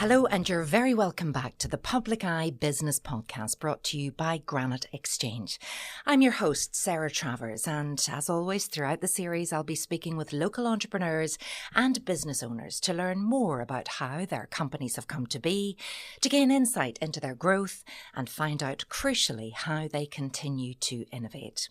Hello, and you're very welcome back to the Public Eye Business Podcast brought to you by Granite Exchange. I'm your host, Sarah Travers, and as always, throughout the series, I'll be speaking with local entrepreneurs and business owners to learn more about how their companies have come to be, to gain insight into their growth, and find out, crucially, how they continue to innovate.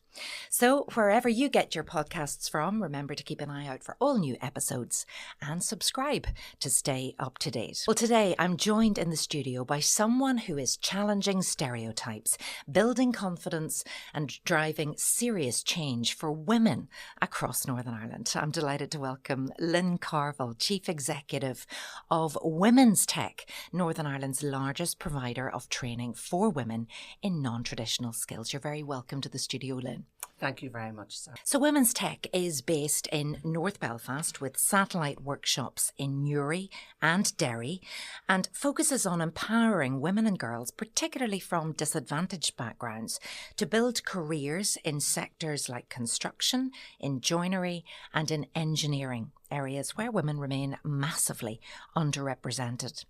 So, wherever you get your podcasts from, remember to keep an eye out for all new episodes and subscribe to stay up to date. Well, today I'm joined in the studio by someone who is challenging stereotypes, building confidence and driving serious change for women across Northern Ireland. I'm delighted to welcome Lynn Carvill, Chief Executive of Women's Tech, Northern Ireland's largest provider of training for women in non-traditional skills. You're very welcome to the studio, Lynn. Thank you very much, sir. So Women's Tech is based in North Belfast with satellite workshops in Newry and Derry and focuses on empowering women and girls, particularly from disadvantaged backgrounds, to build careers in sectors like construction, in joinery and in engineering, areas where women remain massively underrepresented.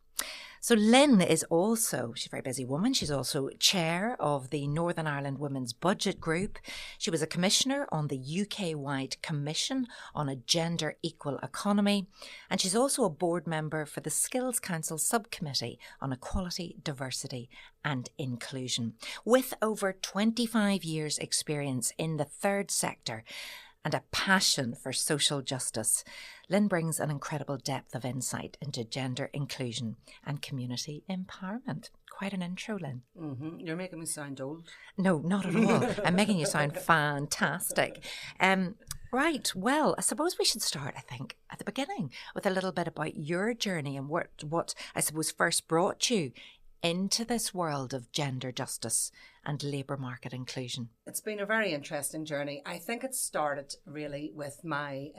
So Lynn is also, she's a very busy woman, she's also chair of the Northern Ireland Women's Budget Group. She was a commissioner on the UK-wide Commission on a Gender Equal Economy. And she's also a board member for the Skills Council Subcommittee on Equality, Diversity and Inclusion. With over 25 years experience in the third sector and a passion for social justice, Lynn brings an incredible depth of insight into gender inclusion and community empowerment. Quite an intro, Lynn. Mm-hmm. You're making me sound old. No, not at all. I'm making you sound fantastic. Right, well, I suppose we should start, I think, at the beginning with a little bit about your journey and what I suppose first brought you into this world of gender justice and labour market inclusion. It's been a very interesting journey. I think it started really with my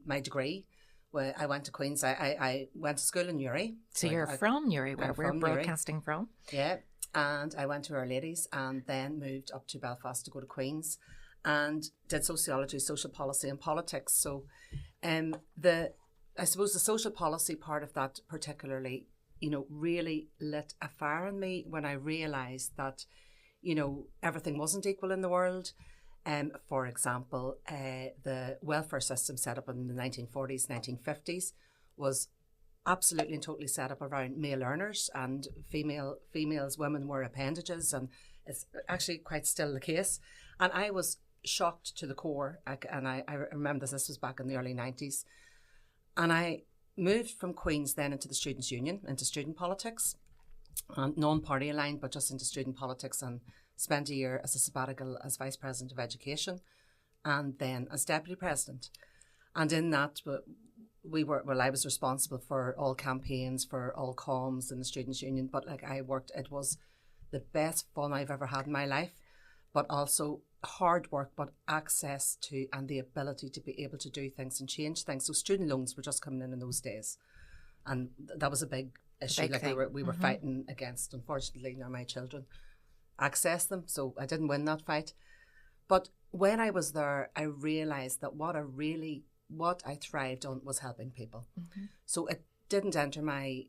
my degree. Where I went to Queen's. I went to school in Newry. So you're from Newry, where we're broadcasting from. Yeah, and I went to Our Ladies and then moved up to Belfast to go to Queen's and did sociology, social policy and politics. So I suppose the social policy part of that particularly, really lit a fire in me when I realised that, everything wasn't equal in the world. For example, the welfare system set up in the 1940s, 1950s was absolutely and totally set up around male earners, and women were appendages, and it's actually quite still the case. And I was shocked to the core, and I remember this was back in the early 90s. And I moved from Queen's then into the Students' Union, into student politics, and non-party aligned, but just into student politics, and spent a year as a sabbatical as Vice President of Education and then as Deputy President. And in that, I was responsible for all campaigns, for all comms in the Students' Union, but it was the best fun I've ever had in my life, but also hard work, but access to and the ability to be able to do things and change things. So student loans were just coming in those days. And that was a big issue we were fighting against. Unfortunately, now my children access them, so I didn't win that fight. But when I was there, I realised that what I thrived on was helping people. Mm-hmm. So it didn't enter my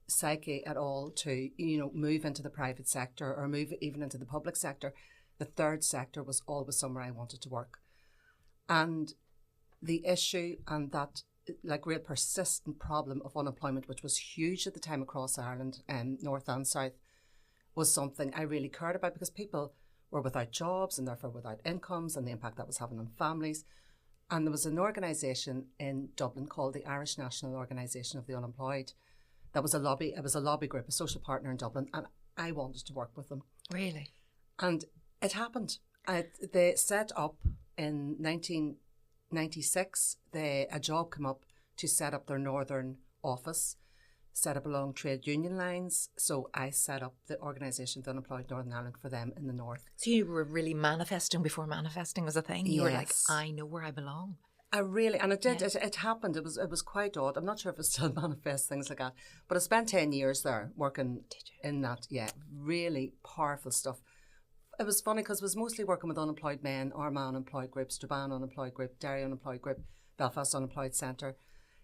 psyche at all to move into the private sector or move even into the public sector. The third sector was always somewhere I wanted to work. And the issue and that real persistent problem of unemployment, which was huge at the time across Ireland, north and south, was something I really cared about, because people were without jobs and therefore without incomes, and the impact that was having on families. And there was an organisation in Dublin called the Irish National Organisation of the Unemployed. That was a lobby. It was a lobby group, a social partner in Dublin, and I wanted to work with them. Really? And it happened. They set up in 1996. A job came up to set up their northern office, set up along trade union lines. So I set up the organisation of the Unemployed Northern Ireland for them in the north. So you were really manifesting before manifesting was a thing? You were like, I know where I belong. And it did. Yeah. It happened. It was quite odd. I'm not sure if it still manifests things like that. But I spent 10 years there working in that. Yeah, really powerful stuff. It was funny because it was mostly working with unemployed men, Armagh Unemployed Group, Strabane Unemployed Group, Derry Unemployed Group, Belfast Unemployed Centre.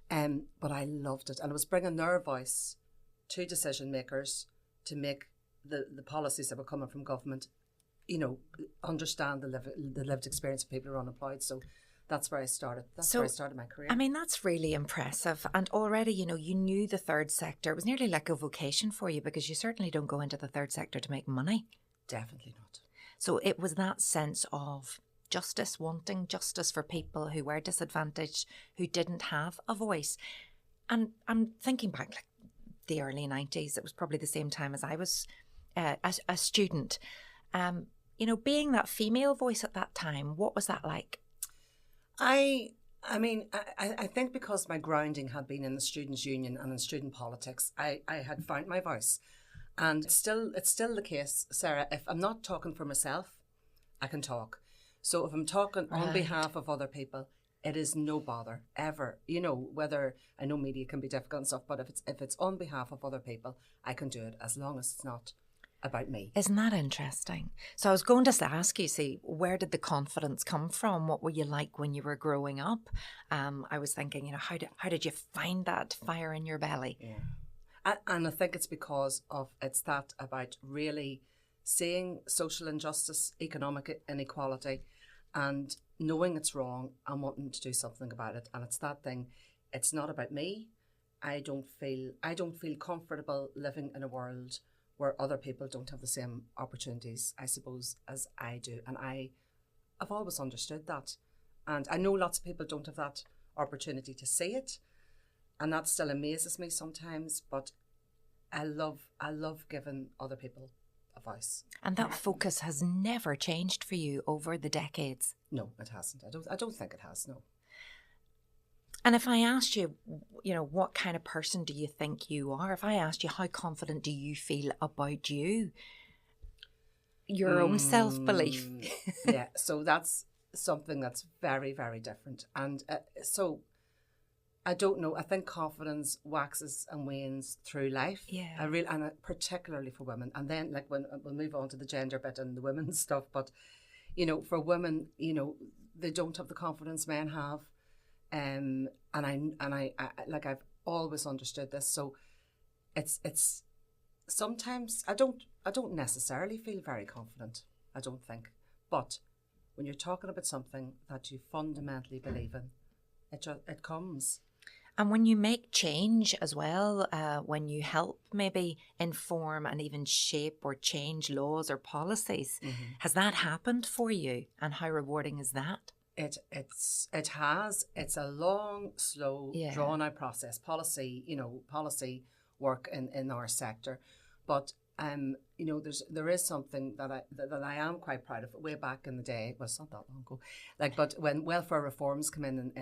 But I loved it. And it was bringing their voice to decision makers to make the policies that were coming from government, understand the lived experience of people who are unemployed. So that's where I started. That's where I started my career. I mean, that's really impressive. And already, you knew the third sector. It was nearly like a vocation for you, because you certainly don't go into the third sector to make money. Definitely not. So it was that sense of justice, wanting justice for people who were disadvantaged, who didn't have a voice. And I'm thinking back, like the early 90s, it was probably the same time as I was a student. Being that female voice at that time, what was that like? I think because my grounding had been in the Students' Union and in student politics, I had found my voice. And it's still the case, Sarah, if I'm not talking for myself, I can talk. So if I'm talking on behalf of other people, it is no bother, ever. Whether, I know media can be difficult and stuff, but if it's on behalf of other people, I can do it as long as it's not about me. Isn't that interesting? So I was going to ask you, see, where did the confidence come from? What were you like when you were growing up? I was thinking, how did you find that fire in your belly? Yeah. And I think it's because it's that about really seeing social injustice, economic inequality, and knowing it's wrong and wanting to do something about it. And it's that thing, it's not about me. I don't feel comfortable living in a world where other people don't have the same opportunities, I suppose, as I do. And I've always understood that. And I know lots of people don't have that opportunity to see it. And that still amazes me sometimes, but I love giving other people a voice. And that focus has never changed for you over the decades? No, it hasn't. I don't think it has, no. And if I asked you, what kind of person do you think you are? If I asked you, how confident do you feel about you? Your own self-belief. Yeah, so that's something that's very, very different. And so I don't know. I think confidence waxes and wanes through life. Yeah. And particularly for women. And then, like, when we'll move on to the gender bit and the women's stuff. But, for women, they don't have the confidence men have. And I like, I've always understood this. So it's sometimes I don't necessarily feel very confident. I don't think. But when you're talking about something that you fundamentally believe in, it comes. And when you make change as well, when you help maybe inform and even shape or change laws or policies, has that happened for you? And how rewarding is that? It has. It's a long, slow, drawn out process. Policy work in our sector, but there is something that I am quite proud of. Way back in the day, well, it's not that long ago, but when welfare reforms come in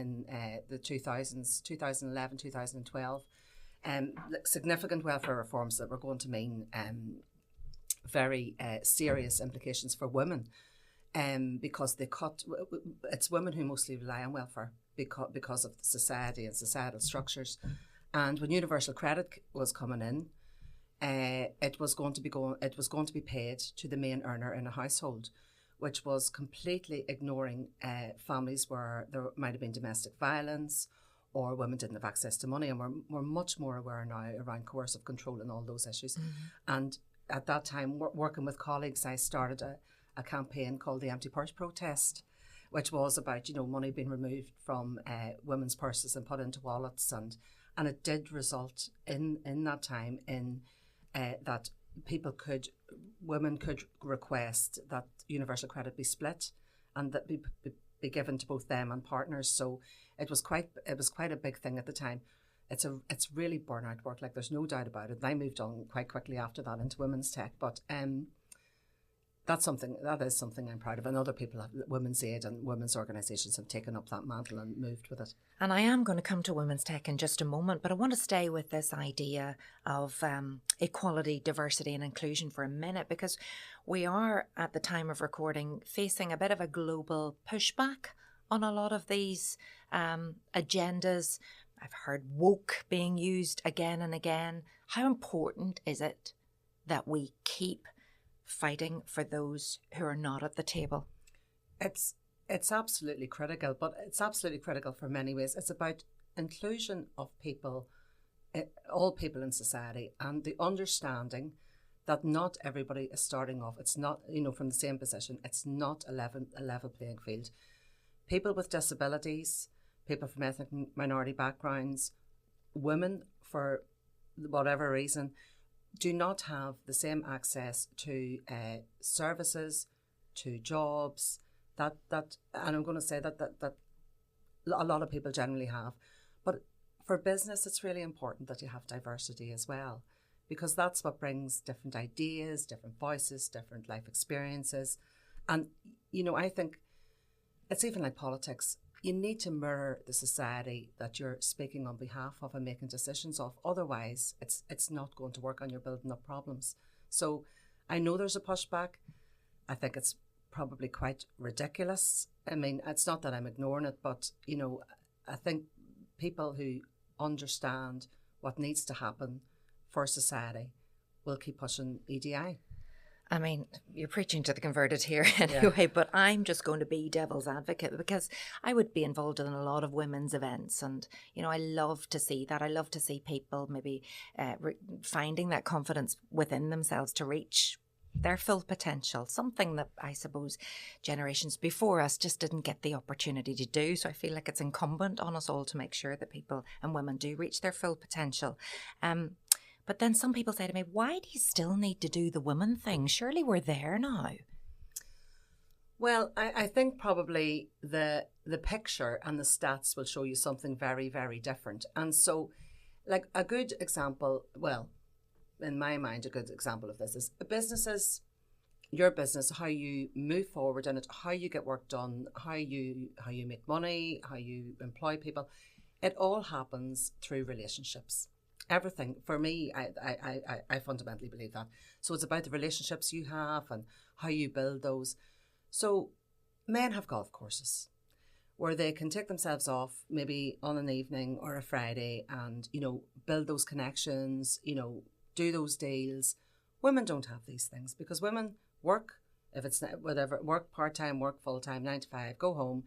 the 2000s, 2011, 2012, significant welfare reforms that were going to mean very serious implications for women. Because it's women who mostly rely on welfare because of society and societal structures. And when universal credit was coming in, it was going to be paid to the main earner in a household, which was completely ignoring families where there might have been domestic violence or women didn't have access to money, and we're much more aware now around coercive control and all those issues. And at that time, working with colleagues, I started a campaign called the Empty Purse Protest, which was about money being removed from women's purses and put into wallets, and it did result in that time in that women could request that universal credit be split and that be given to both them and partners. So it was quite a big thing at the time. It's really burnout work, like, there's no doubt about it. And I moved on quite quickly after that into women's tech, but that is something I'm proud of, and other people, Women's Aid and women's organisations, have taken up that mantle and moved with it. And I am going to come to women's tech in just a moment, but I want to stay with this idea of equality, diversity and inclusion for a minute, because we are, at the time of recording, facing a bit of a global pushback on a lot of these agendas. I've heard woke being used again and again. How important is it that we keep fighting for those who are not at the table? It's absolutely critical, but it's absolutely critical for many ways. It's about inclusion of people all people in society, and the understanding that not everybody is starting off. It's not, from the same position. It's not a level playing field. People with disabilities, people from ethnic minority backgrounds, women, for whatever reason, do not have the same access to services, to jobs, and I'm going to say that a lot of people generally have. But for business, it's really important that you have diversity as well, because that's what brings different ideas, different voices, different life experiences. And, I think it's even like politics. You need to mirror the society that you're speaking on behalf of and making decisions of. Otherwise, it's not going to work, and you're building up problems. So I know there's a pushback. I think it's probably quite ridiculous. I mean, it's not that I'm ignoring it, but, I think people who understand what needs to happen for society will keep pushing EDI. I mean, you're preaching to the converted here anyway, but I'm just going to be devil's advocate, because I would be involved in a lot of women's events, and, I love to see that. I love to see people maybe finding that confidence within themselves to reach their full potential, something that I suppose generations before us just didn't get the opportunity to do. So I feel like it's incumbent on us all to make sure that people and women do reach their full potential. But then some people say to me, why do you still need to do the women thing? Surely we're there now. Well, I think probably the picture and the stats will show you something very, very different. And so, like, a good example, well, in my mind, a good example of this is businesses, your business, how you move forward in it, how you get work done, how you make money, how you employ people. It all happens through relationships. Everything, for me, I fundamentally believe that. So it's about the relationships you have and how you build those. So men have golf courses where they can take themselves off maybe on an evening or a Friday and, build those connections, do those deals. Women don't have these things because women work, if it's whatever, work part-time, work full-time, 9 to 5, go home.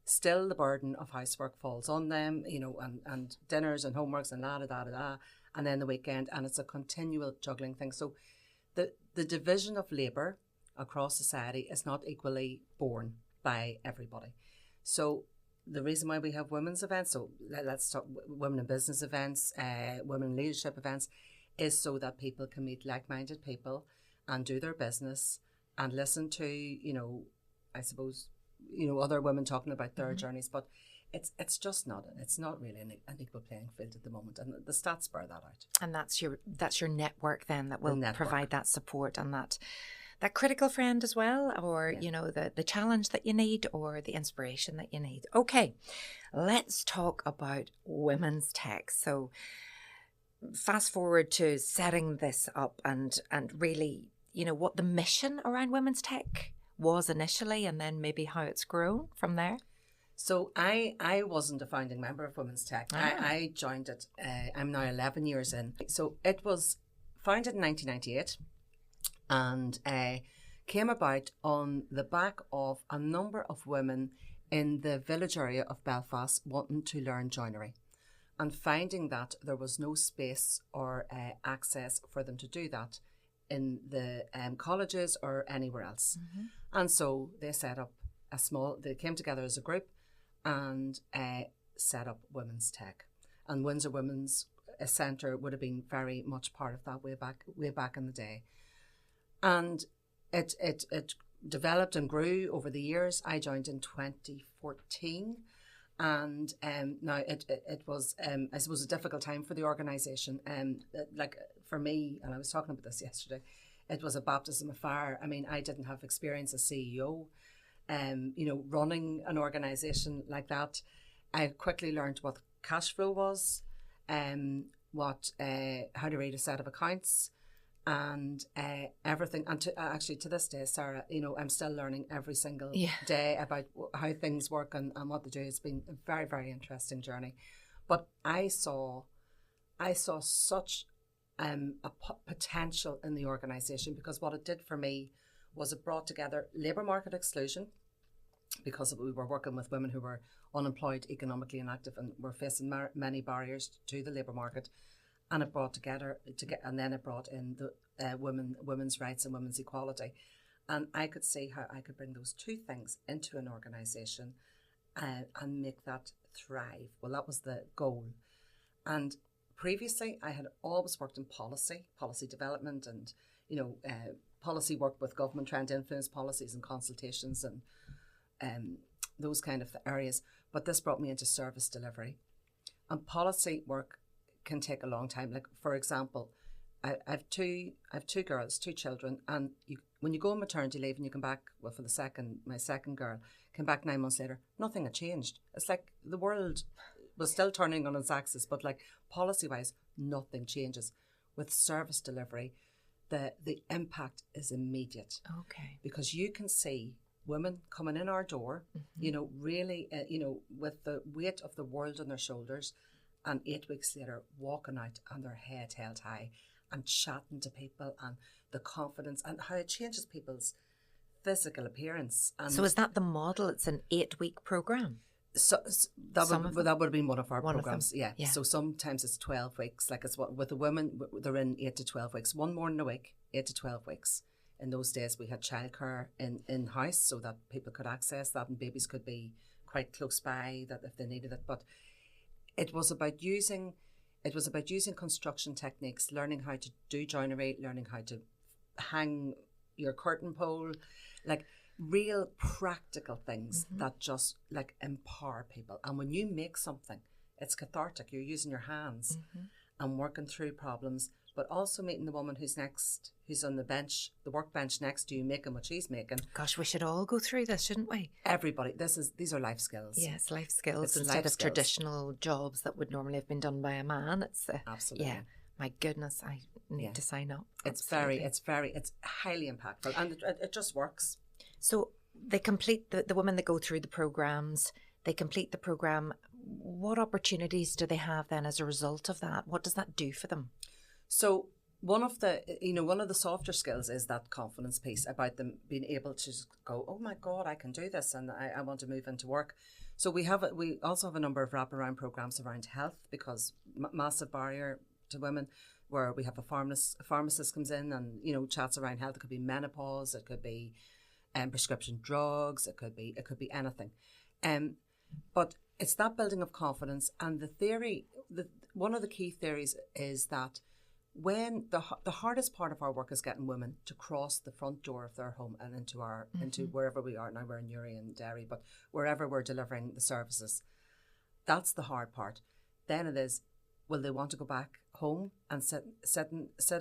Still the burden of housework falls on them, and dinners and homeworks and and then the weekend, and it's a continual juggling thing. So the division of labour across society is not equally borne by everybody. So the reason why we have women's events, so let's talk women in business events, women in leadership events, is so that people can meet like-minded people and do their business and listen to, I suppose, other women talking about their journeys, but it's just not. It's not really an equal playing field at the moment, and the stats bear that out. And that's your network then that will provide that support and that critical friend as well, or the challenge that you need or the inspiration that you need. Okay, let's talk about women's tech. So fast forward to setting this up and really, what the mission around women's tech was initially, and then maybe how it's grown from there. So I wasn't a founding member of Women's Tech. I joined it. I'm now 11 years in. So it was founded in 1998 and came about on the back of a number of women in the village area of Belfast wanting to learn joinery and finding that there was no space or access for them to do that in the colleges or anywhere else. Mm-hmm. And so they set up they came together as a group and set up Women's Tech. And Windsor Women's Centre would have been very much part of that way back in the day. And it developed and grew over the years. I joined in 2014. And now it was, I suppose, a difficult time for the organisation. Like for me, and I was talking about this yesterday, it was a baptism of fire. I mean, I didn't have experience as CEO, running an organisation like that. I quickly learned what cash flow was, how to read a set of accounts, and everything. And to this day, Sarah, I'm still learning every single day about how things work and what they do. It's been a very, very interesting journey. But I saw such a potential in the organisation, because what it did for me was it brought together labour market exclusion, because we were working with women who were unemployed, economically inactive, and were facing many barriers to the labour market. and it brought and then it brought in the women's rights and women's equality. And I could see how I could bring those two things into an organisation and make that thrive. Well, that was the goal. And previously, I had always worked in policy development, and policy work with government, trying to influence policies and consultations and those kind of areas. But this brought me into service delivery, and policy work can take a long time. Like, for example, I have two girls, two children, and when you go on maternity leave and you come back, well, for my second girl came back 9 months later, nothing had changed. It's like the world was still turning on its axis, but like policy-wise, nothing changes. With service delivery, the impact is immediate. Okay. Because you can see women coming in our door, really, with the weight of the world on their shoulders, and 8 weeks later walking out and their head held high and chatting to people, and the confidence and how it changes people's physical appearance. And so is that the model? It's an 8-week programme? So that would have been one of our programs. Yeah. So sometimes it's 12 weeks. Like it's with the women, they're in 8 to 12 weeks. One morning a week, 8 to 12 weeks. In those days, we had childcare in house so that people could access that, and babies could be quite close by that if they needed it. But it was about using construction techniques, learning how to do joinery, learning how to hang your curtain pole, like real practical things that just like empower people. And when you make something, it's cathartic. You're using your hands and working through problems, but also meeting the woman who's on the workbench next to you, making what she's making. Gosh, we should all go through this, shouldn't we? Everybody. These are life skills. Yes, life skills instead of traditional jobs that would normally have been done by a man. It's absolutely. Yeah. My goodness, I need to sign up. It's highly impactful, and it just works. So they complete the women that go through the programs. They complete the program. What opportunities do they have then as a result of that? What does that do for them? So one of the softer skills is that confidence piece about them being able to go, oh my God, I can do this, and I want to move into work. So we also have a number of wraparound programs around health, because massive barrier to women, where we have a pharmacist comes in and chats around health. It could be menopause, it could be prescription drugs, it could be anything. But it's that building of confidence, and the theory. One of the key theories is that when the hardest part of our work is getting women to cross the front door of their home and into wherever we are now. We're in Newry and Derry, but wherever we're delivering the services, that's the hard part. Then it is, will they want to go back home and sit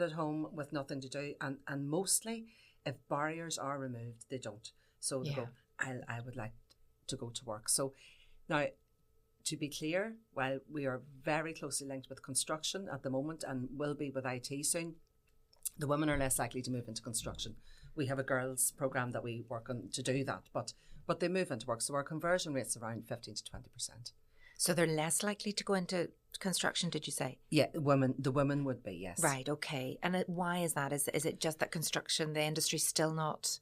at home with nothing to do? And mostly, if barriers are removed, they don't. So they go, I would like to go to work. So now, to be clear, while we are very closely linked with construction at the moment and will be with IT soon, the women are less likely to move into construction. We have a girls programme that we work on to do that, but they move into work. So our conversion rate's around 15 to 20%. So they're less likely to go into construction, did you say? Yeah, the women would be, yes. Right, okay. And why is that? Is it just that the industry's still not...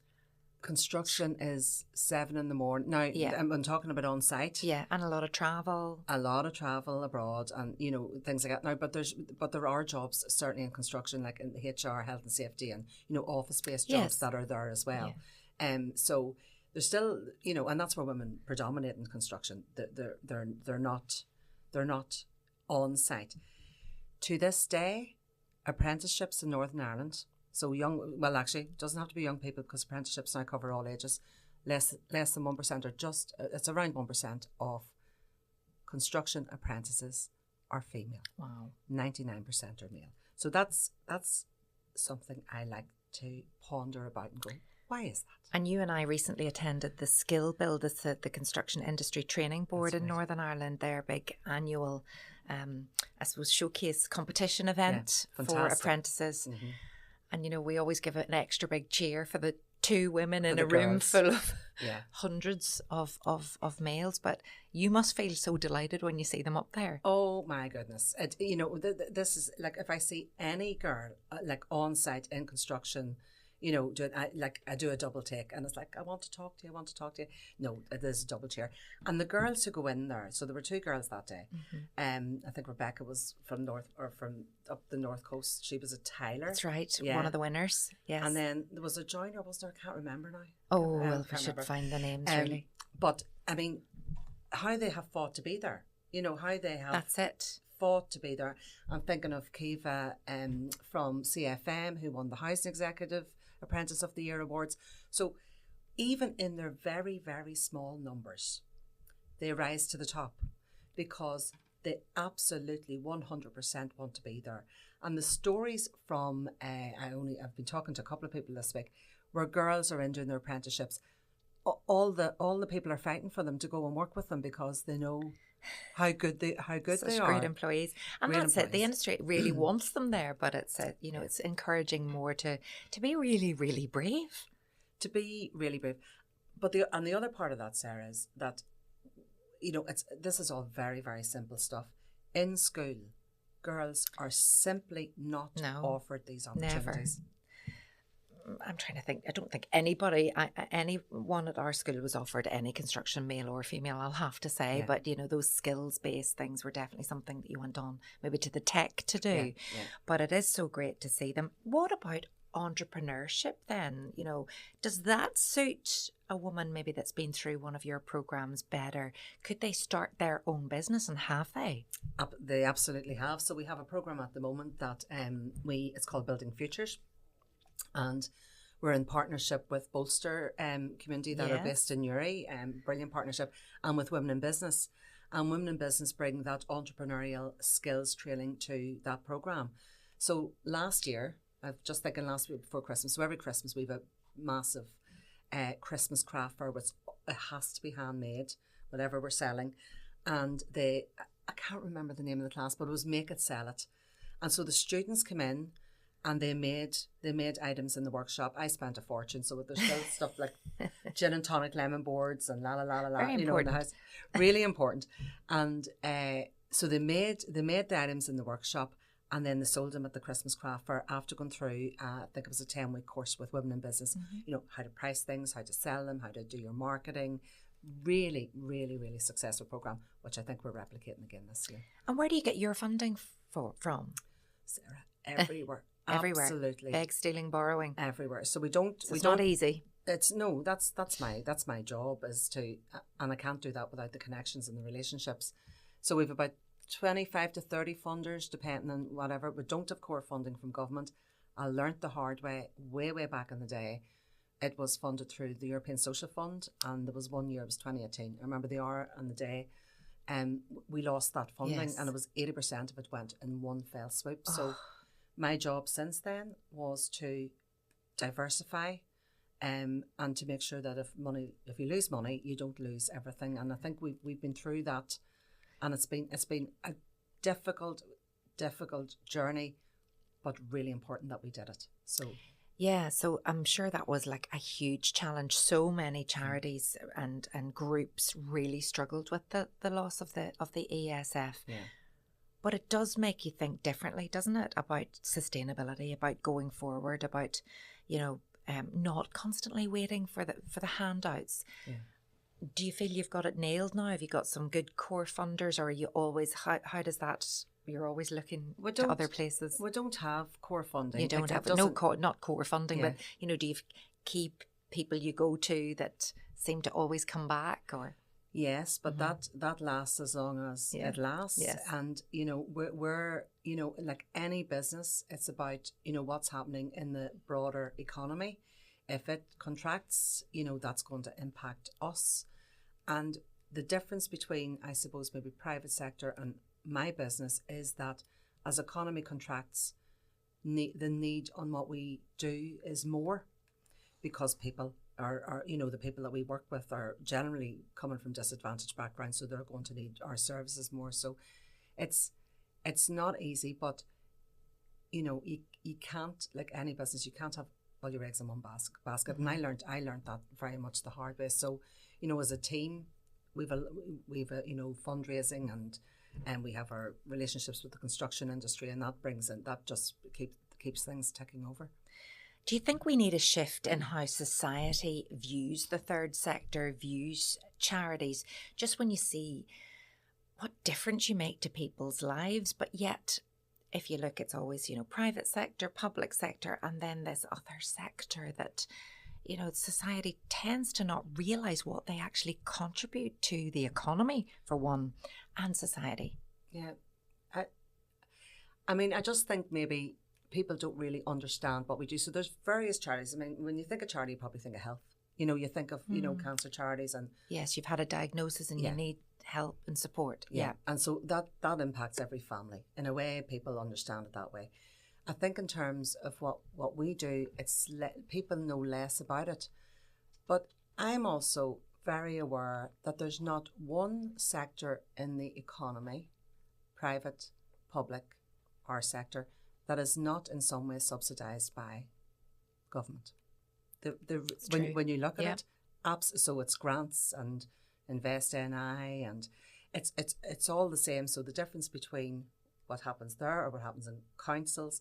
Construction is 7 a.m. Now, I'm talking about on site. Yeah, and a lot of travel. A lot of travel abroad, and things like that. Now, but there are jobs certainly in construction, like in HR, health and safety, and office-based jobs that are there as well. Yeah. So there's still and that's where women predominate in construction. They're not on site. To this day, apprenticeships in Northern Ireland. So it doesn't have to be young people, because apprenticeships now cover all ages. Less than 1%, or it's around 1% of construction apprentices are female. Wow. 99% are male. So that's something I like to ponder about and go, why is that? And you and I recently attended the Skill Build, the Construction Industry Training Board in Northern Ireland, their big annual, showcase competition event for apprentices. Mm-hmm. And, we always give it an extra big cheer for the two women in a room full of hundreds of males. But you must feel so delighted when you see them up there. Oh, my goodness. This is like, if I see any girl like on site in construction, I do a double take, and it's like, I want to talk to you. No, there's a double chair. And the girls who go in there, so there were 2 girls that day. I think Rebecca was from up the North Coast. She was a Tyler. That's right, one of the winners. Yes. And then there was a joiner, was there? I can't remember now. Oh, well, we should find the names, really. But, I mean, how they have fought to be there. How they have... That's it. Fought to be there. I'm thinking of Kiva from CFM, who won the Housing Executive Apprentice of the Year Awards. So even in their very, very small numbers, they rise to the top because they absolutely 100% want to be there. And the stories from, I've been talking to a couple of people this week, where girls are in doing their apprenticeships. All the people are fighting for them to go and work with them because they know how good they are. Great employees, and that's it. The industry really wants them there, but it's it's encouraging more to be really, really brave. To be really brave, but the other part of that, Sarah, is that this is all very, very simple stuff. In school, girls are simply not offered these opportunities. Never. I'm trying to think. I don't think anyone at our school was offered any construction, male or female, I'll have to say. Yeah. But, those skills-based things were definitely something that you went on maybe to the tech to do. Yeah. But it is so great to see them. What about entrepreneurship then? Does that suit a woman maybe that's been through one of your programs better? Could they start their own business, and have they? They absolutely have. So we have a program at the moment that it's called Building Futures. And we're in partnership with Bolster community that are based in Newry, brilliant partnership, and with Women in Business. And Women in Business bring that entrepreneurial skills training to that programme. So last year, I'm just thinking last week before Christmas, so every Christmas we have a massive Christmas craft fair, which it has to be handmade, whatever we're selling. And I can't remember the name of the class, but it was Make It, Sell It. And so the students come in, and they made items in the workshop. I spent a fortune, so there's still stuff like gin and tonic lemon boards and la la la la la. Very important. In the house, really important. And so they made the items in the workshop, and then they sold them at the Christmas craft fair after going through. I think it was a 10-week course with Women in Business. How to price things, how to sell them, how to do your marketing. Really, really, really successful program, which I think we're replicating again this year. And where do you get your funding from, Sarah? Everywhere. Everywhere. Absolutely. Beg, stealing, borrowing. Everywhere. So it's not easy. That's my job, is to, and I can't do that without the connections and the relationships. So we've about 25 to 30 funders, depending on whatever. We don't have core funding from government. I learnt the hard way back in the day. It was funded through the European Social Fund, and there was one year, it was 2018. I remember the hour and the day. We lost that funding, and it was 80% of it went in one fell swoop. So my job since then was to diversify and to make sure that if you lose money, you don't lose everything. And I think we've been through that, and it's been a difficult journey, but really important that we did it. So so I'm sure that was like a huge challenge. So many charities and groups really struggled with the loss of the ESF. Yeah. But it does make you think differently, doesn't it, about sustainability, about going forward, about, not constantly waiting for the handouts. Yeah. Do you feel you've got it nailed now? Have you got some good core funders, or are you always, how does that, you're always looking to other places? We don't have core funding. You don't have, not core funding, but, do you keep people you go to that seem to always come back, or? Yes, but that lasts as long as it lasts. Yes. And, we're like any business, it's about, what's happening in the broader economy. If it contracts, that's going to impact us. And the difference between, I suppose, maybe private sector and my business is that as economy contracts, the need on what we do is more, because people are the people that we work with are generally coming from disadvantaged backgrounds, so they're going to need our services more. So it's not easy, but you can't, like any business, you can't have all your eggs in one basket. And I learned that very much the hard way. So as a team, we've fundraising, and we have our relationships with the construction industry, and that just keeps things ticking over. Do you think we need a shift in how society views the third sector, views charities, just when you see what difference you make to people's lives, but yet if you look, it's always, private sector, public sector, and then this other sector that, society tends to not realise what they actually contribute to the economy, for one, and society. Yeah. I mean, I just think maybe people don't really understand what we do. So there's various charities. I mean, when you think of charity, you probably think of health. You think of, cancer charities and... Yes, you've had a diagnosis and you need help and support. Yeah. And so that impacts every family. In a way, people understand it that way. I think in terms of what we do, people know less about it. But I'm also very aware that there's not one sector in the economy, private, public, our sector, that is not in some way subsidised by government. When you look at it, so it's grants and Invest NI, and it's all the same. So the difference between what happens there or what happens in councils,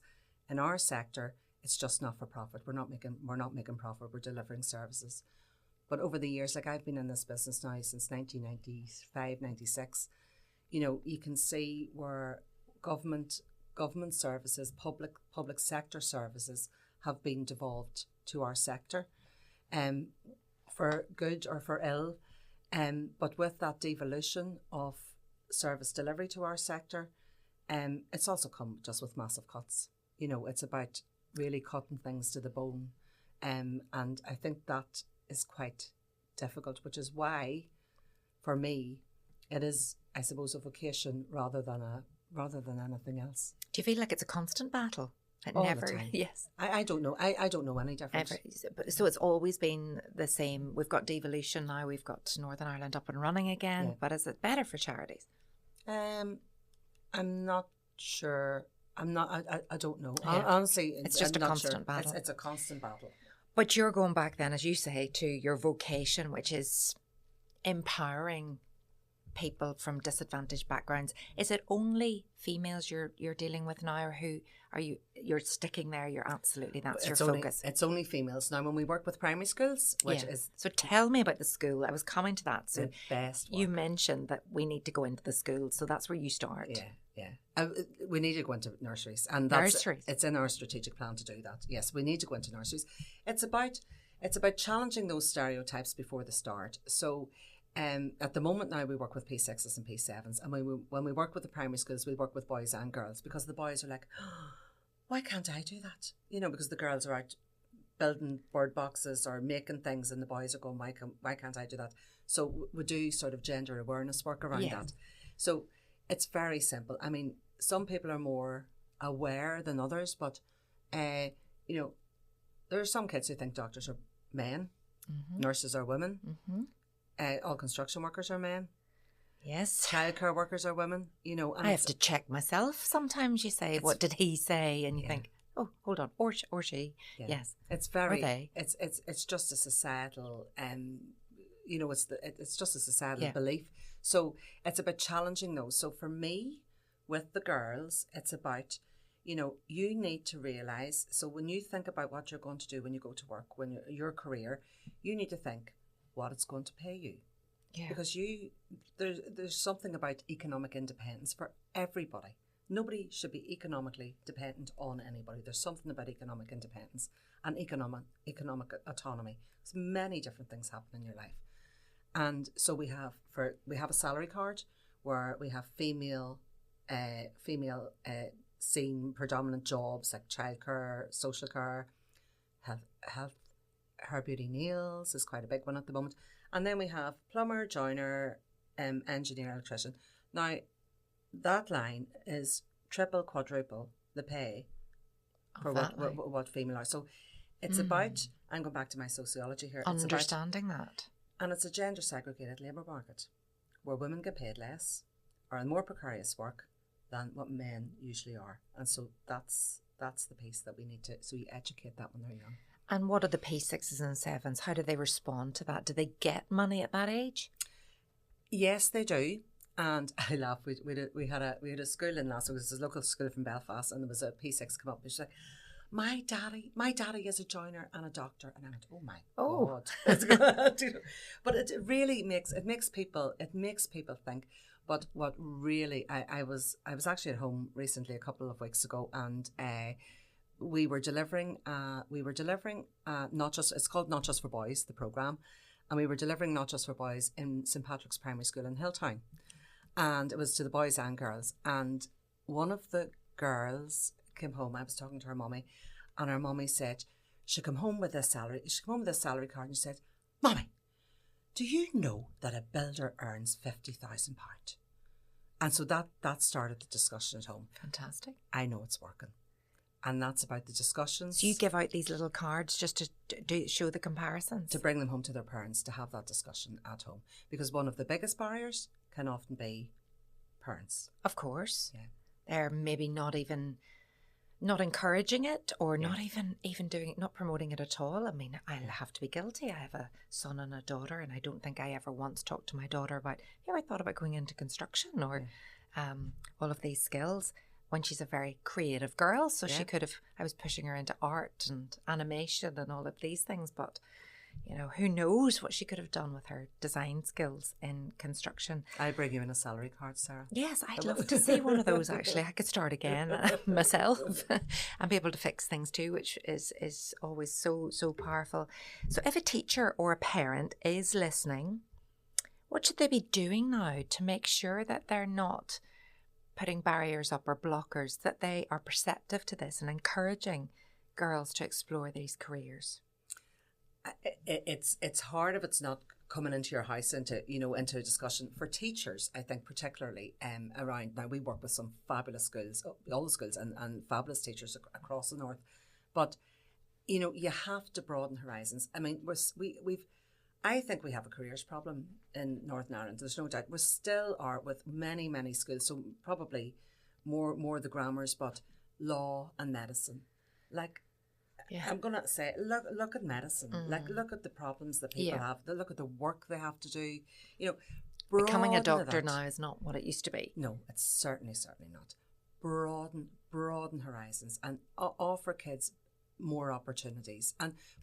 in our sector, it's just not for profit. We're not making profit. We're delivering services. But over the years, like I've been in this business now since 1995, 96, you can see where government services, public sector services have been devolved to our sector, for good or for ill. But with that devolution of service delivery to our sector, it's also come just with massive cuts. It's about really cutting things to the bone. And I think that is quite difficult, which is why, for me, it is, I suppose, a vocation rather than anything else. Do you feel like it's a constant battle? All the time. Yes. I don't know. I don't know any different. So it's always been the same. We've got devolution now. We've got Northern Ireland up and running again. Yeah. But is it better for charities? I'm not sure. I don't know. Yeah. Honestly, it's just a constant battle. It's a constant battle. But you're going back then, as you say, to your vocation, which is empowering people from disadvantaged backgrounds. Is it only females you're dealing with now, or who are you're sticking there? You're absolutely, that's your focus. It's only females. Now, when we work with primary schools, which is... So tell me about the school. I was coming to that. So the best work. You mentioned that we need to go into the schools, so that's where you start. Yeah. We need to go into nurseries, and it's in our strategic plan to do that. Yes, we need to go into nurseries. It's about challenging those stereotypes before the start. So at the moment now, we work with P6s and P7s, and when we work with the primary schools, we work with boys and girls, because the boys are like, oh, why can't I do that? Because the girls are out building bird boxes or making things, and the boys are going, why can't I do that? So we do sort of gender awareness work around that. So it's very simple. I mean, some people are more aware than others, but there are some kids who think doctors are men, nurses are women. All construction workers are men. Yes. Childcare workers are women. And I have to check myself. Sometimes you say, what did he say? And you think, oh, hold on. Or she. Yeah. Yes. It's very... Or they. It's just a societal... it's just a societal belief. So it's about challenging those. So for me, with the girls, it's about... you need to realise... So when you think about what you're going to do when you go to work, when your career, you need to think what it's going to pay you. Yeah. Because there's something about economic independence for everybody. Nobody should be economically dependent on anybody. There's something about economic independence and economic autonomy. There's many different things happen in your life. And so we have a salary card where we have female seen predominant jobs like childcare, social care, health, hair, beauty, nails is quite a big one at the moment. And then we have plumber, joiner, engineer, electrician. Now, that line is triple, quadruple the pay for what female are. So it's about, I'm going back to my sociology here. Understanding that. And it's a gender segregated labour market where women get paid less, are in more precarious work than what men usually are. And so that's the piece that we need to, so you educate that when they're young. And what are the P6s and 7s? How do they respond to that? Do they get money at that age? Yes, they do. And I laugh. We had a school in Lasso. It was a local school from Belfast, and there was a P6 come up. And she's like, my daddy is a joiner and a doctor. And I went, oh my Oh. God. But it really makes people think. But what really, I was actually at home recently a couple of weeks ago, and we were delivering not just, it's called Not Just for Boys, the programme, and we were delivering Not Just for Boys in St Patrick's Primary School in Hilltown, and it was to the boys and girls. And one of the girls came home. I was talking to her mummy, and her mummy said she came home with a salary. She came home with a salary card, and she said, "Mummy, do you know that a builder earns £50,000?" And so that started the discussion at home. Fantastic. I know it's working. And that's about the discussions. So you give out these little cards just to show the comparisons? To bring them home to their parents, to have that discussion at home. Because one of the biggest barriers can often be parents. Of course. Yeah. They're maybe not encouraging it, or not even doing it, not promoting it at all. I mean, I'll have to be guilty. I have a son and a daughter, and I don't think I ever once talked to my daughter about, have you ever thought about going into construction or all of these skills? When she's a very creative girl, so she could have, I was pushing her into art and animation and all of these things, but you know, who knows what she could have done with her design skills in construction. I'd bring you in a salary card, Sarah. Yes, I'd love to see one of those actually. I could start again myself and be able to fix things too, which is always so powerful. So if a teacher or a parent is listening, what should they be doing now to make sure that they're not putting barriers up or blockers, that they are perceptive to this and encouraging girls to explore these careers? It's hard if it's not coming into your house, into a discussion for teachers. I think particularly around now, we work with some fabulous schools, all the schools, and fabulous teachers across the north. But you have to broaden horizons. I mean, I think we have a careers problem in Northern Ireland. There's no doubt. We still are with many schools. So probably more the grammars, but law and medicine. Like, I'm gonna say, look at medicine. Like, look at the problems that people have. Look at the work they have to do. Becoming a doctor now is not what it used to be. No, it's certainly not. Broaden horizons and offer kids more opportunities.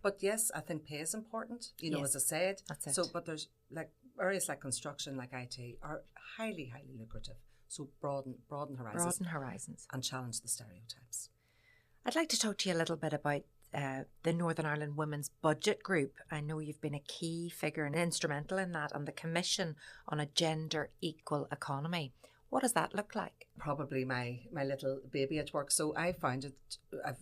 But yes, I think pay is important, as I said. That's it. So, but there's like areas like construction, like IT, are highly lucrative. So broaden horizons and challenge the stereotypes. I'd like to talk to you a little bit about the Northern Ireland Women's Budget Group. I know you've been a key figure and instrumental in that, and the Commission on a Gender Equal Economy. What does that look like? Probably my little baby at work. So I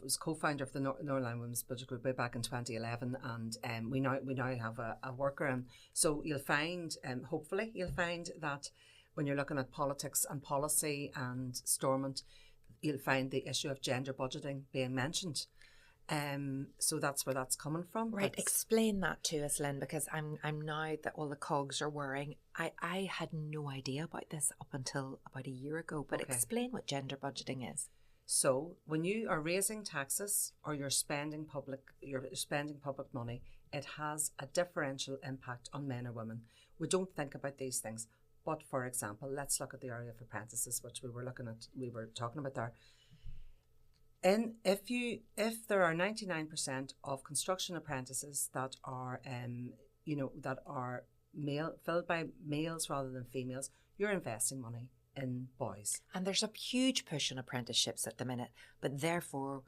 was co-founder of the Northern Ireland Women's Budget Group way back in 2011, and we now have a worker. And so you'll find, hopefully, that when you're looking at politics and policy and Stormont, you'll find the issue of gender budgeting being mentioned. So that's where that's coming from. Right. Explain that to us, Lynn, because I'm now that all the cogs are whirring. I had no idea about this up until about a year ago, but explain what gender budgeting is. So when you are raising taxes or you're spending public money, it has a differential impact on men or women. We don't think about these things. But for example, let's look at the area of apprentices, which we were talking about there. And if there are 99% of construction apprentices that are male, filled by males rather than females, you're investing money in boys. And there's a huge push on apprenticeships at the minute, but therefore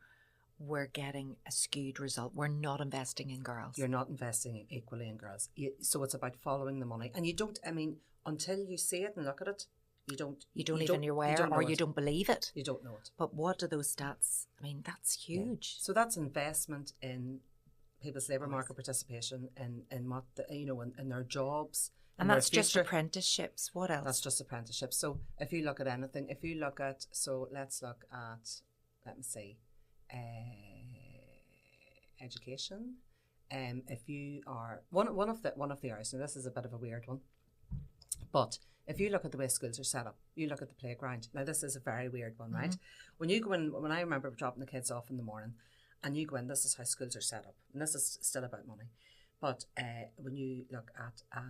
we're getting a skewed result. We're not investing in girls. You're not investing equally in girls. So it's about following the money. And you don't, until you see it and look at it, you don't even aware, or you don't believe it. You don't know it. But what are those stats? That's huge. Yeah. So that's investment in people's labour market participation, in what in their jobs. And that's just apprenticeships. What else? That's just apprenticeships. So if you look at anything, let's look at, let me see, education. If you are one of the areas, and this is a bit of a weird one, but if you look at the way schools are set up, you look at the playground. Now, this is a very weird one, right? When you go in, when I remember dropping the kids off in the morning, and you go in, this is how schools are set up, and this is still about money. But when you look at a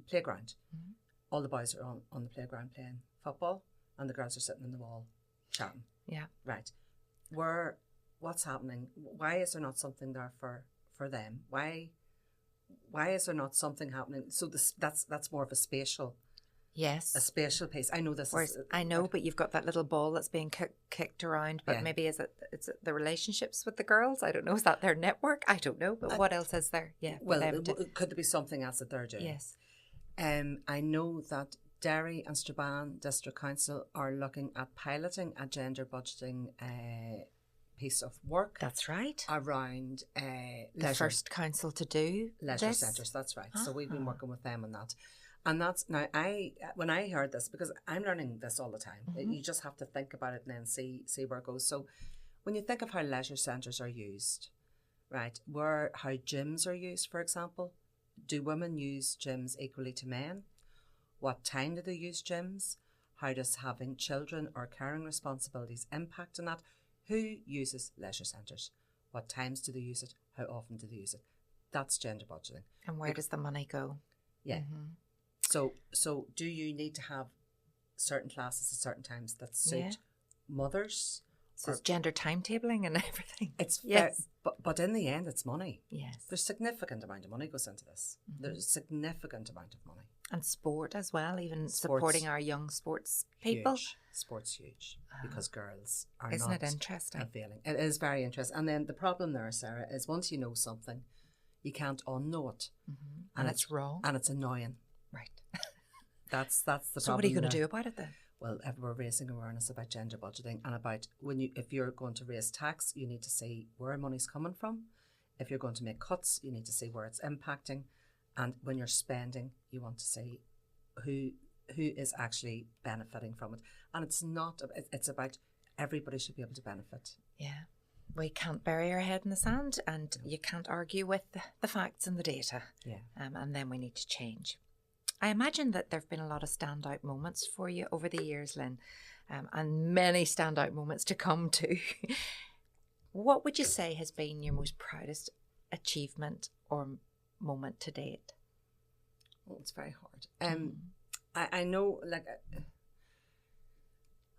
playground, all the boys are on the playground playing football, and the girls are sitting on the wall chatting. Yeah. Right. Where what's happening? Why is there not something there for them? Why is there not something happening? So that's more of a spatial piece. I know this Whereas is. I know, but you've got that little ball that's being kicked around. But maybe is it the relationships with the girls? I don't know. Is that their network? I don't know. But what else is there? Yeah. Well, could there be something else that they're doing? Yes. I know that Derry and Strabane District Council are looking at piloting a gender budgeting piece of work. That's right. Around the first council to do leisure centres. That's right. So we've been working with them on that. And that's now when I heard this, because I'm learning this all the time, you just have to think about it and then see where it goes. So when you think of how leisure centres are used, right, how gyms are used, for example, do women use gyms equally to men? What time do they use gyms? How does having children or caring responsibilities impact on that? Who uses leisure centres? What times do they use it? How often do they use it? That's gender budgeting. And where does the money go? Yeah. So do you need to have certain classes at certain times that suit mothers? So it's gender timetabling and everything. It's but in the end, it's money. Yes. There's significant amount of money goes into this. There's a significant amount of money. And sport as well, even supporting our young sports people. Huge. Sport's huge because girls are Isn't not it interesting? availing. It is very interesting. And then the problem there, Sarah, is once you know something, you can't unknow it. And it's wrong. And it's annoying. Right. That's the problem. So what are you going to do about it then? Well, we're raising awareness about gender budgeting and about if you're going to raise tax, you need to see where money's coming from. If you're going to make cuts, you need to see where it's impacting. And when you're spending, you want to see who is actually benefiting from it. And it's about everybody should be able to benefit. Yeah. We can't bury our head in the sand, and you can't argue with the facts and the data. Yeah. And then we need to change. I imagine that there have been a lot of standout moments for you over the years, Lynn, and many standout moments to come too. What would you say has been your most proudest achievement or moment to date? Well, it's very hard. I know, like,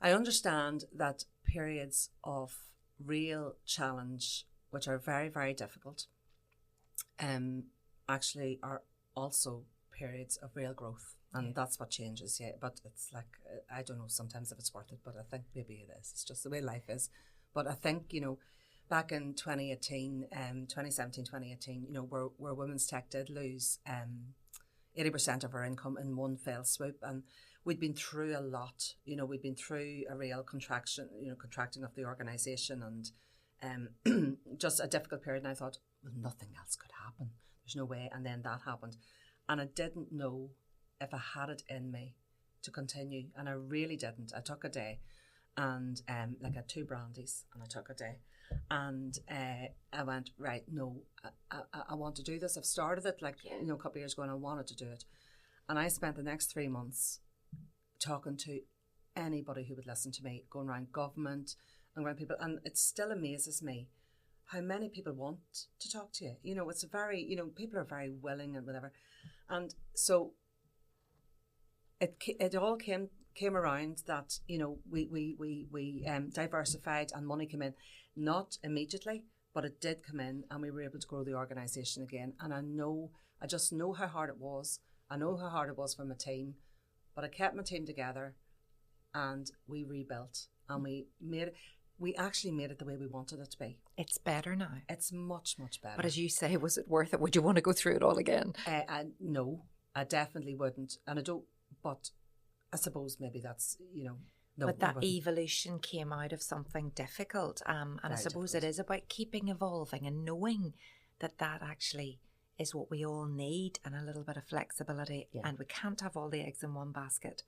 I understand that periods of real challenge, which are very, very difficult, actually are also periods of real growth, and that's what changes. But it's like, I don't know sometimes if it's worth it, but I think maybe it is. It's just the way life is. But I think, back in 2017, 2018, where Women's Tech did lose 80% of our income in one fell swoop, and we'd been through a lot. We'd been through a real contracting of the organisation, and just a difficult period. And I thought, well, nothing else could happen. There's no way. And then that happened. And I didn't know if I had it in me to continue. And I really didn't. I took a day and I had 2 brandies and I took a day. And I went, right, no, I want to do this. I've started it a couple of years ago, and I wanted to do it. And I spent the next 3 months talking to anybody who would listen to me, going around government and around people. And it still amazes me how many people want to talk to you. It's a very, people are very willing and whatever. And so it all came around that, we diversified and money came in, not immediately, but it did come in, and we were able to grow the organisation again. And I just know how hard it was. I know how hard it was for my team, but I kept my team together and we rebuilt, and we actually made it the way we wanted it to be. It's better now. It's much, much better. But as you say, was it worth it? Would you want to go through it all again? No, I definitely wouldn't. And I don't, but I suppose maybe that's, no. But that evolution came out of something difficult. And I suppose it is about keeping evolving and knowing that actually is what we all need, and a little bit of flexibility. Yeah. And we can't have all the eggs in one basket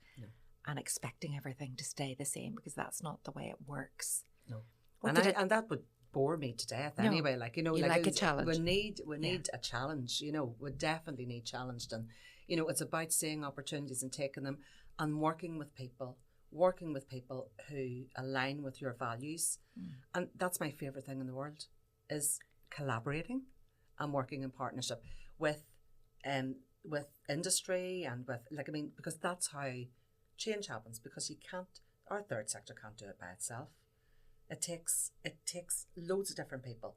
and expecting everything to stay the same, because that's not the way it works. No. And that would bore me to death anyway. Like a challenge. We need a challenge, we definitely need challenged. And, it's about seeing opportunities and taking them, and working with people who align with your values. And that's my favourite thing in the world, is collaborating and working in partnership with industry and because that's how change happens, because our third sector can't do it by itself. It takes loads of different people,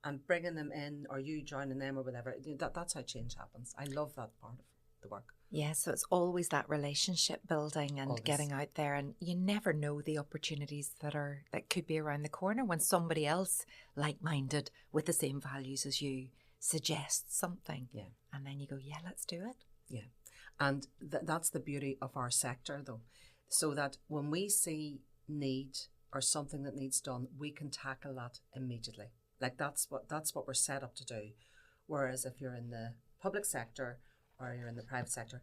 and bringing them in, or you joining them, or whatever. That's how change happens. I love that part of the work. Yeah, so it's always that relationship building and Always. getting out there, and you never know the opportunities that could be around the corner when somebody else like-minded with the same values as you suggests something. Yeah. And then you go, yeah, let's do it. Yeah. And that's the beauty of our sector, though, so that when we see need or something that needs done, we can tackle that immediately. Like that's what we're set up to do. Whereas if you're in the public sector or you're in the private sector,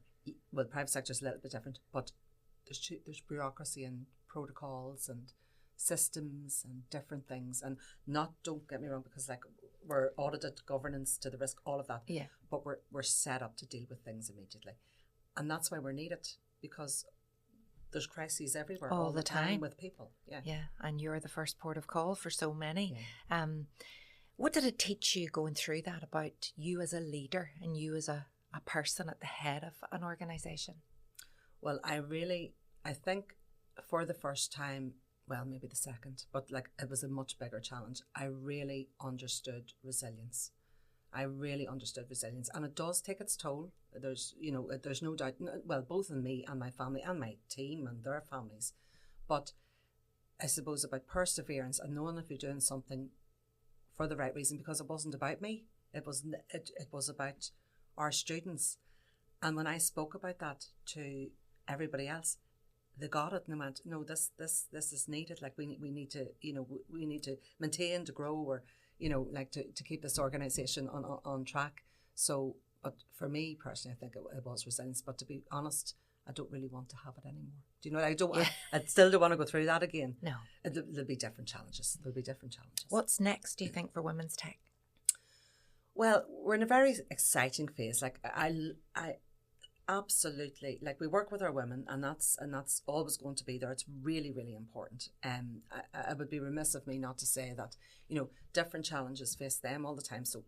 well, the private sector is a little bit different, but there's bureaucracy and protocols and systems and different things, and don't get me wrong, because like we're audited, governance to the risk, all of that. Yeah. But we're set up to deal with things immediately, and that's why we're needed, because there's crises everywhere all the time with people. Yeah. Yeah, and you're the first port of call for so many. Yeah. What did it teach you going through that about you as a leader and you as a person at the head of an organisation? Well, I think for the first time, well, maybe the second, but like it was a much bigger challenge. I really understood resilience. And it does take its toll. There's no doubt. Well, both in me and my family and my team and their families, but I suppose about perseverance and knowing if you're doing something for the right reason, because it wasn't about me. It was about our students, and when I spoke about that to everybody else, they got it and they went, no, this is needed. Like we need to, we need to maintain, to grow, or like to keep this organisation on track. So, but for me personally, I think it was resilience. But to be honest, I don't really want to have it anymore. Do you know? I still don't want to go through that again. No, there'll be different challenges. What's next, do you think, for women's tech? Well, we're in a very exciting phase. Like I absolutely, like we work with our women, and that's always going to be there. It's really, really important. I would be remiss of me not to say that, different challenges face them all the time. So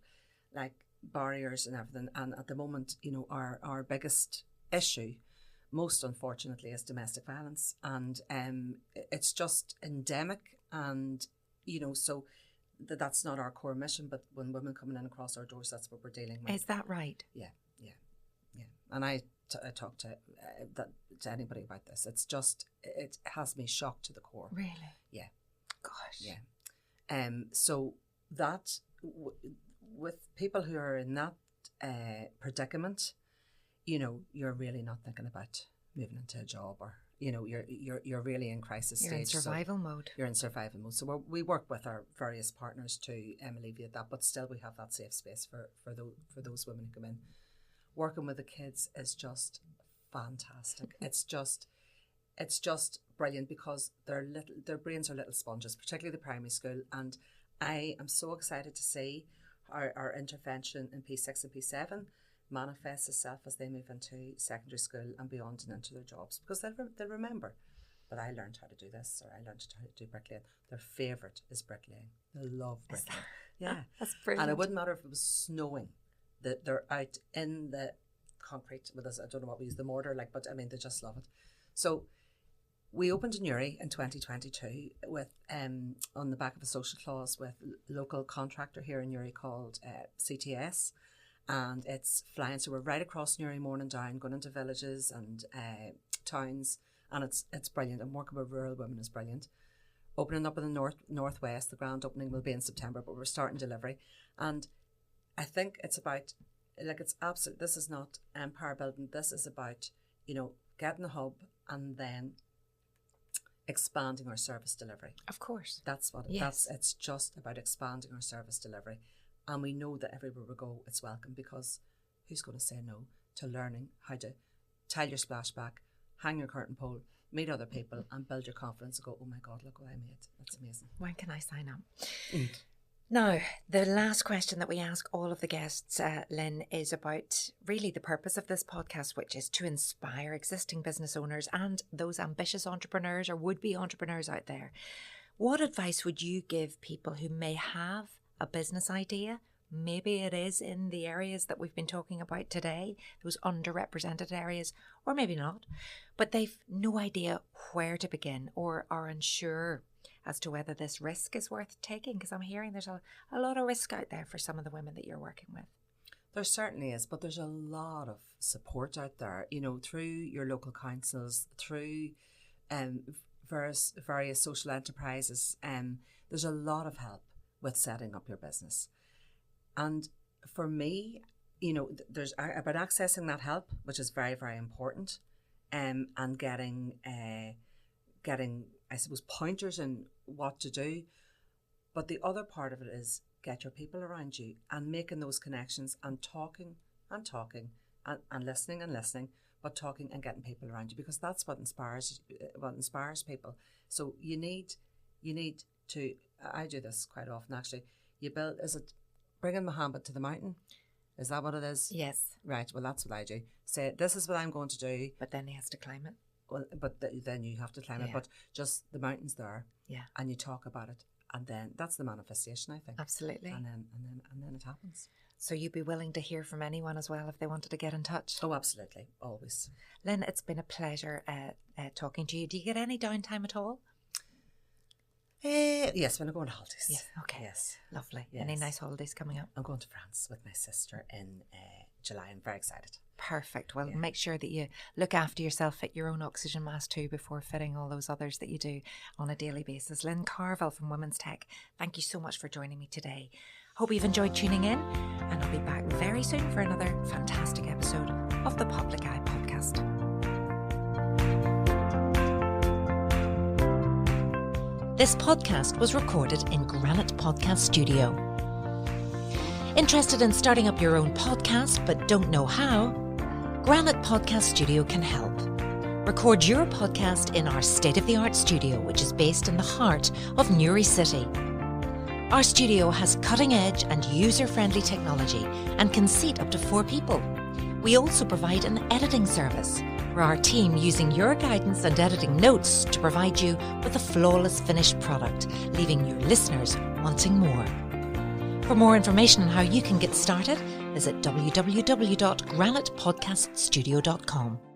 like barriers and everything. And at the moment, our biggest issue, most unfortunately, is domestic violence. And it's just endemic. And, so that's not our core mission. But when women coming in across our doors, that's what we're dealing with. Is that right? Yeah. And I talk to anybody about this. It's just, it has me shocked to the core. Really? Yeah. Gosh. Yeah. So that with people who are in that predicament, you're really not thinking about moving into a job, or you're really in crisis stage. You're in survival mode. You're in survival mode. So we work with our various partners to alleviate that, but still we have that safe space for those women who come in. Working with the kids is just fantastic. It's just brilliant, because their brains are little sponges, particularly the primary school. And I am so excited to see our intervention in P6 and P7 manifests itself as they move into secondary school and beyond and into their jobs, because they'll remember that I learned how to do this, or I learned how to do bricklaying. Their favourite is bricklaying. They love bricklaying. Yeah, that's brilliant. And it wouldn't matter if it was snowing. That they're out in the concrete with us. I don't know what we use, the mortar, but I mean, they just love it. So we opened in Newry in 2022 with on the back of a social clause with a local contractor here in Newry called CTS, and it's flying. So we're right across Newry, Morning Down, going into villages and towns, and it's brilliant. And working with rural women is brilliant. Opening up in the northwest, the grand opening will be in September, but we're starting delivery. And I think it's about, it's absolute. This is not empire building. This is about, getting a hub and then expanding our service delivery. Of course. That's what it's just about, expanding our service delivery. And we know that everywhere we go, it's welcome, because who's going to say no to learning how to tile your splashback, hang your curtain pole, meet other people, and build your confidence and go, oh my God, look what I made. That's amazing. When can I sign up? Now, the last question that we ask all of the guests, Lynn, is about really the purpose of this podcast, which is to inspire existing business owners and those ambitious entrepreneurs or would-be entrepreneurs out there. What advice would you give people who may have a business idea? Maybe it is in the areas that we've been talking about today, those underrepresented areas, or maybe not, but they've no idea where to begin or are unsure as to whether this risk is worth taking? Because I'm hearing there's a lot of risk out there for some of the women that you're working with. There certainly is, but there's a lot of support out there, you know, through your local councils, through various social enterprises. There's a lot of help with setting up your business. And for me, you know, there's about accessing that help, which is very, very important, and getting, I suppose, pointers in what to do. But the other part of it is get your people around you and making those connections and talking and listening, but talking and getting people around you, because that's what inspires people. So you need to, I do this quite often actually, you build, is it bringing Muhammad to the mountain? Is that what it is? Yes. Right, well that's what I do. Say, this is what I'm going to do. But then he has to climb it. Well, but then you have to climb it, but just the mountain's there. Yeah. And you talk about it. And then that's the manifestation, I think. Absolutely. And then it happens. So you'd be willing to hear from anyone as well if they wanted to get in touch? Oh, absolutely. Always. Lynn, it's been a pleasure talking to you. Do you get any downtime at all? Yes, when I go on holidays. Yes, okay. Yes. Lovely. Yes. Any nice holidays coming up? I'm going to France with my sister in July. I'm very excited. Perfect. Well, make sure that you look after yourself, fit your own oxygen mask too before fitting all those others that you do on a daily basis. Lynn Carvill from Women's Tech, thank you so much for joining me today. Hope you've enjoyed tuning in, and I'll be back very soon for another fantastic episode of the Public Eye Podcast. This podcast was recorded in Granite Podcast Studio. Interested in starting up your own podcast but don't know how? Granite Podcast Studio can help. Record your podcast in our state-of-the-art studio, which is based in the heart of Newry City. Our studio has cutting-edge and user-friendly technology and can seat up to 4 people. We also provide an editing service, where our team using your guidance and editing notes to provide you with a flawless finished product, leaving your listeners wanting more. For more information on how you can get started, visit www.granitepodcaststudio.com.